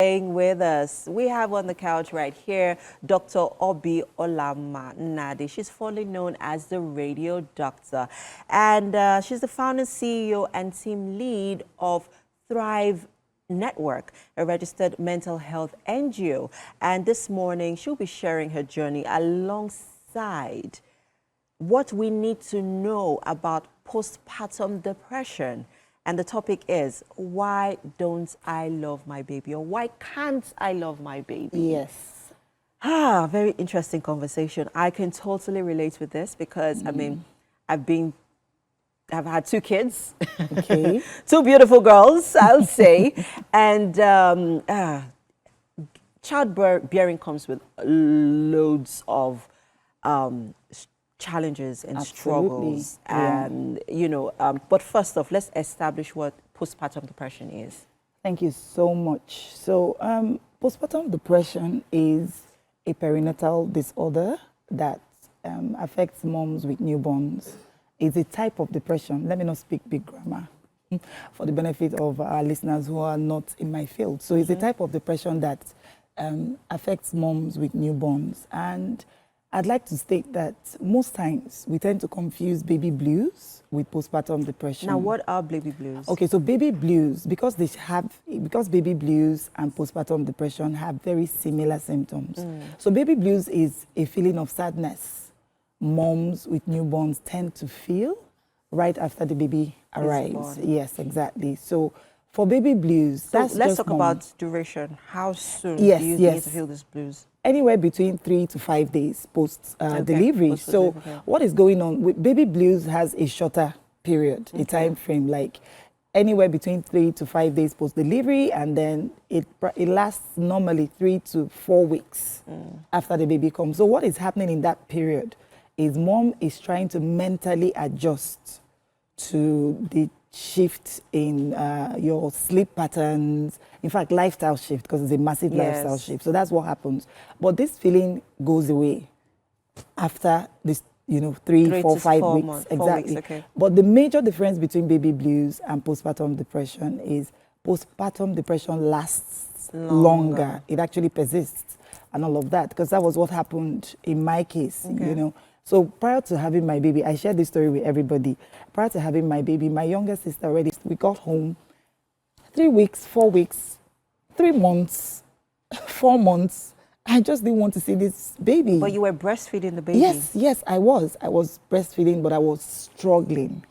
Staying with us, we have on the couch right here Dr. Oby Nnadi. She's formerly known as the Radio Doctor, and she's the founder, CEO, and team lead of Thrive Network, a registered mental health NGO. And this morning, she'll be sharing her journey alongside what we need to know about postpartum depression. And the topic is, why don't I love my baby? Or why can't I love my baby? Yes. Very interesting conversation. I can totally relate with this because, I mean, I've had 2 kids, Okay. 2 beautiful girls, I'll say. And childbearing comes with loads of challenges and struggles. Yeah. And, you know, but first off, let's establish what postpartum depression is. Thank you so much. So, postpartum depression is a perinatal disorder that affects moms with newborns. It's a type of depression. Let me not speak big grammar for the benefit of our listeners who are not in my field. So, it's a type of depression that affects moms with newborns. And I'd like to state that most times we tend to confuse baby blues with postpartum depression. Now, what are baby blues? Okay, so baby blues, because baby blues and postpartum depression have very similar symptoms. So baby blues is a feeling of sadness moms with newborns tend to feel right after the baby arrives. Yes, exactly. So for baby blues, so that's let's just talk about duration. How soon do you need to feel these blues? Anywhere between 3 to 5 days post delivery. So what is going on with baby blues has a shorter period, a time frame, like anywhere between 3 to 5 days post delivery, and then it lasts normally 3 to 4 weeks after the baby comes. So what is happening in that period is mom is trying to mentally adjust to the shift in your sleep patterns, in fact lifestyle shift, because it's a massive lifestyle shift. So that's what happens. But this feeling goes away after this, you know, 3, 4, 5 weeks. Exactly. Okay. But the major difference between baby blues and postpartum depression is postpartum depression lasts longer. It actually persists and all of that, because that was what happened in my case, you know. So prior to having my baby, I shared this story with everybody. Prior to having my baby, my younger sister already, we got home 3 weeks, 4 weeks, 3 months, 4 months. I just didn't want to see this baby. But you were breastfeeding the baby? Yes, I was. I was breastfeeding, but I was struggling,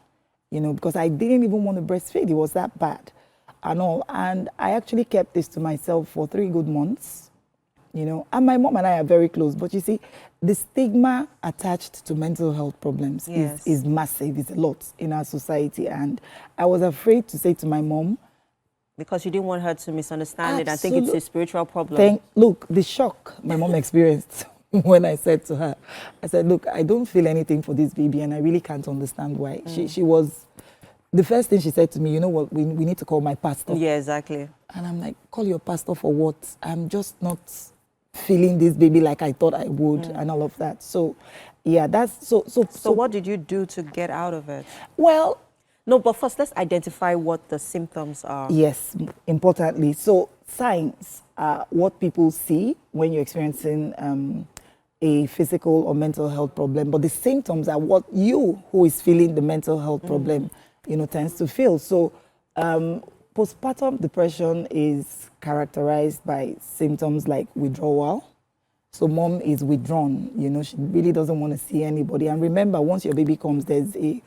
you know, because I didn't even want to breastfeed. It was that bad and all. And I actually kept this to myself for 3 good months. You know, and my mom and I are very close, but you see, the stigma attached to mental health problems is massive. It's a lot in our society, and I was afraid to say to my mom, because you didn't want her to misunderstand it and think it's a spiritual problem. Look, the shock my mom experienced when I said to her, I said, look, I don't feel anything for this baby, and I really can't understand why. She was, the first thing she said to me, you know what, we need to call my pastor. Yeah, exactly. And I'm like, call your pastor for what? I'm just not feeling this baby like I thought I would and all of that. So yeah, that's so what did you do to get out of it? Well, no, but first let's identify what the symptoms are. Yes, importantly. So signs are what people see when you're experiencing a physical or mental health problem, but the symptoms are what you who is feeling the mental health problem, you know, tends to feel. So postpartum depression is characterized by symptoms like withdrawal. So mom is withdrawn, you know, she really doesn't want to see anybody. And remember, once your baby comes, there's a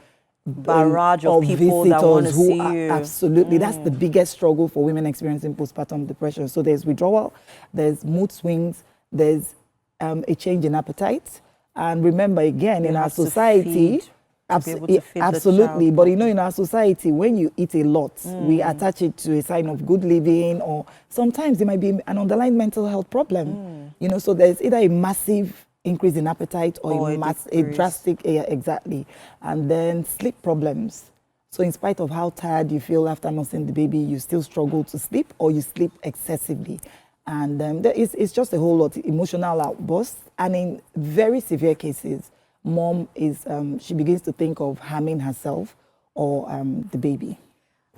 barrage of people that want to see you. Absolutely. That's the biggest struggle for women experiencing postpartum depression. So there's withdrawal, there's mood swings, there's a change in appetite. And remember, again, in our society, absolutely. But you know, in our society, when you eat a lot, we attach it to a sign of good living, or sometimes it might be an underlying mental health problem. You know, so there's either a massive increase in appetite or a drastic, exactly. And then sleep problems. So in spite of how tired you feel after nursing the baby, you still struggle to sleep, or you sleep excessively. And it's just a whole lot of emotional outbursts. And in very severe cases, mom is, she begins to think of harming herself or the baby.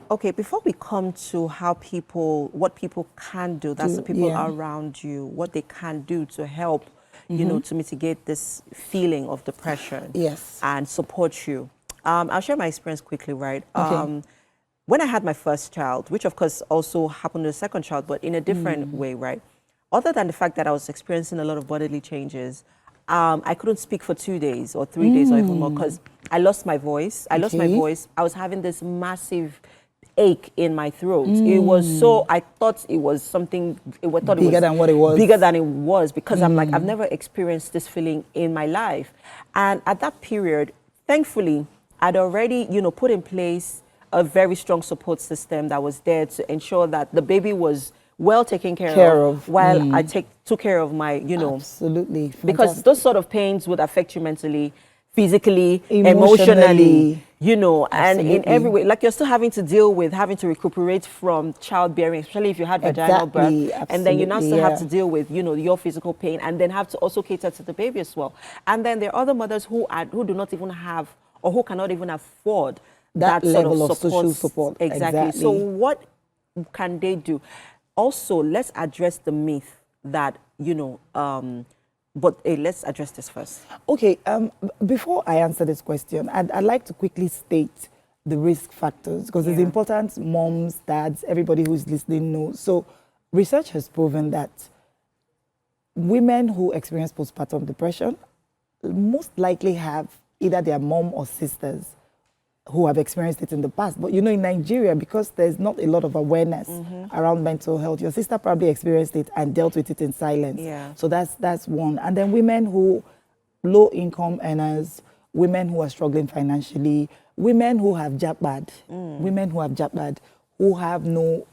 Okay, before we come to what people can do, that's the people around you, what they can do to help, you know, to mitigate this feeling of depression. Yes. And support you. I'll share my experience quickly, right? Okay. When I had my first child, which of course also happened to the second child, but in a different way, right? Other than the fact that I was experiencing a lot of bodily changes, I couldn't speak for 2 days or 3 days or even more because I lost my voice. I lost my voice. I was having this massive ache in my throat. It was so, I thought it was something, Bigger than what it was. Bigger than it was, because I'm like, I've never experienced this feeling in my life. And at that period, thankfully, I'd already, you know, put in place a very strong support system that was there to ensure that the baby was well taken care of while I took care of my, you know. Absolutely. Fantastic. Because those sort of pains would affect you mentally, physically, emotionally, you know, and in every way. Like, you're still having to recuperate from childbearing, especially if you had vaginal birth. And then you now still have to deal with, you know, your physical pain, and then have to also cater to the baby as well. And then there are other mothers who do not even have, or who cannot even afford that level sort of social support. Exactly. So what can they do? Also, let's address the myth that, you know, but let's address this first. Okay, before I answer this question, I'd like to quickly state the risk factors, because it's important moms, dads, everybody who's listening knows. So research has proven that women who experience postpartum depression most likely have either their mom or sisters who have experienced it in the past. But you know, in Nigeria, because there's not a lot of awareness around mental health, your sister probably experienced it and dealt with it in silence. So that's one. And then women who, low income earners, women who are struggling financially, women who have jabad, who have no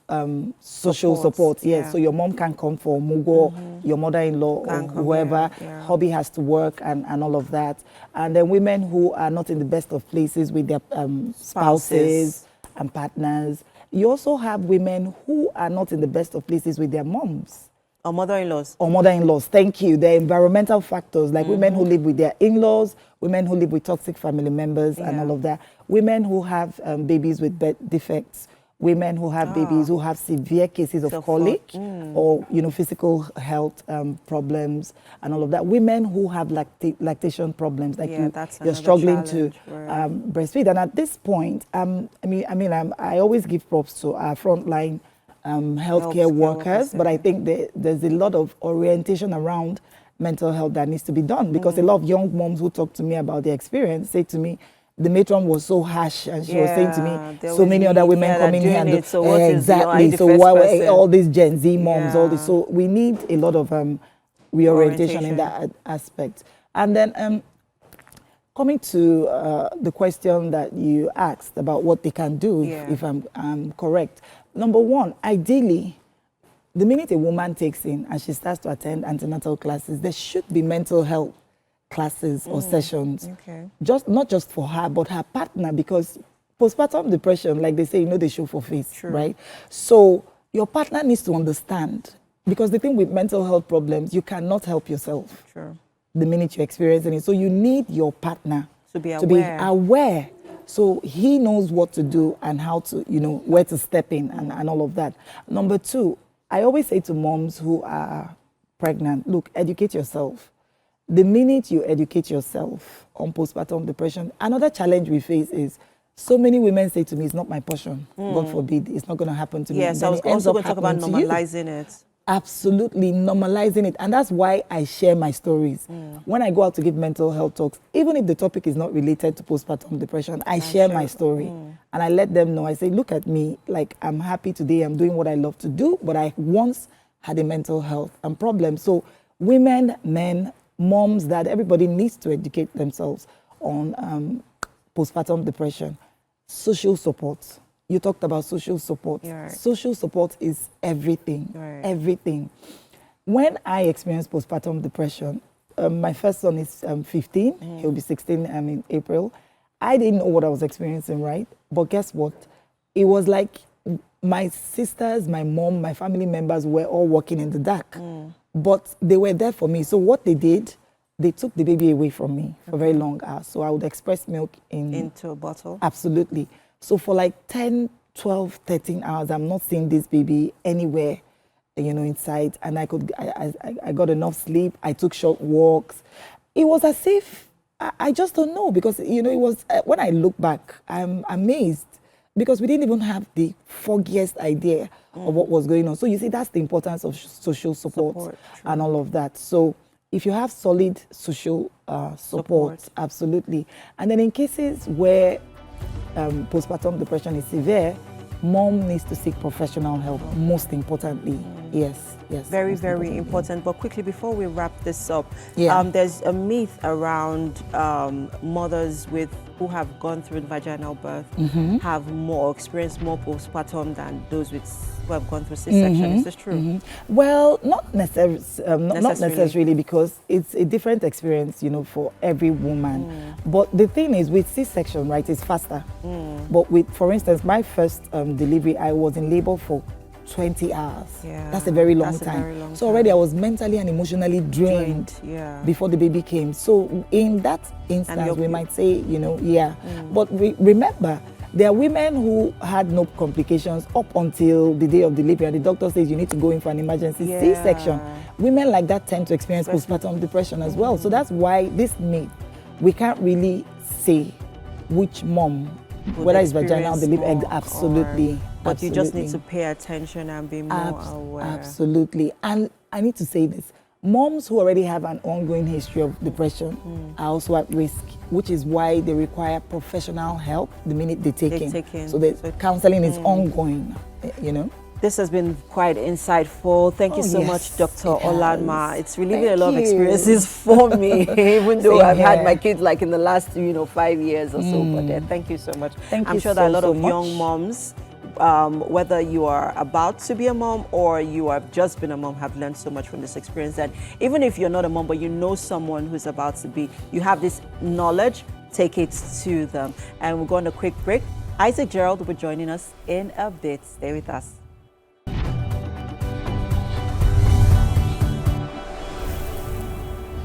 social support. Yes, so your mom can't come for mugo, your mother-in-law or whoever, hubby has to work and all of that. And then women who are not in the best of places with their spouses and partners. You also have women who are not in the best of places with their moms. Or mother-in-laws. Or mother-in-laws, thank you. The environmental factors, like women who live with their in-laws, women who live with toxic family members and all of that. Women who have babies with birth defects. Women who have babies who have severe cases of colic or, you know, physical health problems and all of that. Women who have lactation problems, like you're struggling to breastfeed. And at this point, I always give props to our frontline healthcare workers, but I think there's a lot of orientation around mental health that needs to be done, because a lot of young moms who talk to me about their experience say to me, the matron was so harsh, and she was saying to me, so many other women coming here and exactly. So why were all these Gen Z moms, all this? So we need a lot of reorientation in that aspect. And then coming to the question that you asked about what they can do, if I'm correct. Number one, ideally, the minute a woman takes in and she starts to attend antenatal classes, there should be mental health classes or sessions, not just for her, but her partner, because postpartum depression, like they say, you know, they show for face, right? So your partner needs to understand, because the thing with mental health problems, you cannot help yourself the minute you're experiencing it. So you need your partner to be aware. So he knows what to do and how to, you know, where to step in and all of that. Number two, I always say to moms who are pregnant, look, educate yourself. The minute you educate yourself on postpartum depression, another challenge we face is so many women say to me, it's not my portion. God forbid, it's not going to happen to me. Yes, I was also going to talk about normalizing it. Absolutely, normalizing it. And that's why I share my stories. When I go out to give mental health talks, even if the topic is not related to postpartum depression, I share my story. And I let them know, I say, look at me, like, I'm happy today, I'm doing what I love to do, but I once had a mental health problem. So women, men, moms, that everybody needs to educate themselves on postpartum depression. Social support. You talked about social support. Social support is everything, everything. When I experienced postpartum depression, my first son is 15, he'll be 16 in April. I didn't know what I was experiencing, right? But guess what? It was like my sisters, my mom, my family members were all working in the dark. But they were there for me. So what they did, they took the baby away from me for very long hours. So I would express milk into a bottle? Absolutely. So for like 10 12, 13 hours. I'm not seeing this baby anywhere, you know, inside. And I got enough sleep. I took short walks. It was as if, I just don't know, because, you know, it was, when I look back, I'm amazed, because we didn't even have the foggiest idea of what was going on. So you see, that's the importance of social support and all of that. So if you have solid social support, absolutely. And then in cases where postpartum depression is severe, mom needs to seek professional help, most importantly. Yes, yes. Very, very important. But quickly, before we wrap this up, Yeah. there's a myth around mothers who have gone through vaginal birth have more experienced more postpartum than those who have gone through C-section. Is this true? Well, not necessarily, because it's a different experience, you know, for every woman. But the thing is, with C-section, right, it's faster. But with, for instance, my first delivery, I was in labor for 20 hours. Yeah, that's a very long time. So already I was mentally and emotionally drained before the baby came. So in that instance, we might say, you know, But remember, there are women who had no complications up until the day of delivery, and the doctor says you need to go in for an emergency C-section. Women like that tend to experience postpartum depression as well. So that's why this myth, we can't really say which mom, whether it's vaginal delivery, absolutely. But you just need to pay attention and be more aware. Absolutely. And I need to say this. Moms who already have an ongoing history of depression are also at risk, which is why they require professional help the minute they take in. So the counseling is ongoing, you know. This has been quite insightful. Thank you so much, Dr. Olanma. It's really been a lot of experiences for me, even though I've had my kids like in the last, 5 years or so. But thank you so much. I'm sure that a lot of young moms, whether you are about to be a mom or you have just been a mom, have learned so much from this experience. And even if you're not a mom, but you know someone who's about to be, you have this knowledge, take it to them. And we're going on a quick break. Isaac Gerald will be joining us in a bit. Stay with us.